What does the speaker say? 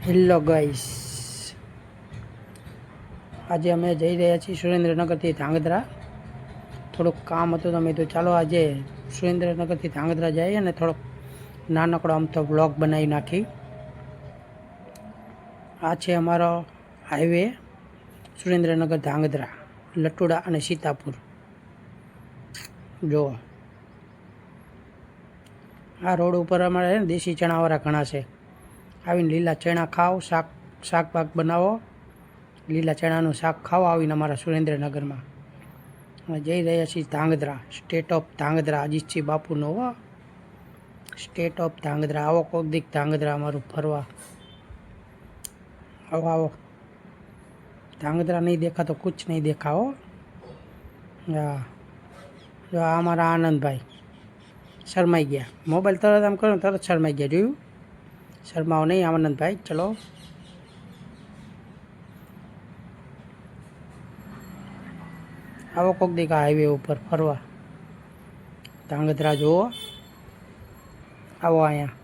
Hello guys, આજે અમે જઈ રહ્યા છીએ સુરેન્દ્રનગરથી ધાંગધ્રા. થોડુંક કામ હતું તો મેં તો ચાલો આજે સુરેન્દ્રનગરથી ધાંગધ્રા જઈએ અને થોડોક નાનકડો આમ તો બ્લોગ બનાવી નાખી. આ છે અમારો હાઈવે સુરેન્દ્રનગર ધાંગધ્રા, લટુડા અને સીતાપુર. જુઓ, આ રોડ ઉપર અમારે દેશી ચણાવાળા ઘણા છે. આવીને લીલા ચણા ખાઓ, શાક બનાવો, લીલા ચણાનું શાક ખાઓ આવીને અમારા સુરેન્દ્રનગરમાં. અમે જઈ રહ્યા છીએ ધાંગધ્રા, સ્ટેટ ઓફ ધાંગધ્રા, અજીતસિંહ બાપુનો હો, સ્ટેટ ઓફ ધાંગધ્રા. આવો કોક દીક ધાંગધ્રા અમારું ફરવા. આવો આવો, ધાંગધ્રા નહીં દેખા તો કુછ નહીં દેખા હો. હા, જો આ અમારા આનંદભાઈ શરમાઈ ગયા. મોબાઈલ તરત આમ કરો તરત શરમાઈ ગયા. જોયું? શરમાઓ નહીં આનંદભાઈ. ચલો, આવો કોક દીક હાઈવે ઉપર ફરવા. ધાંગધ્રા જુઓ, આવો અહીંયા.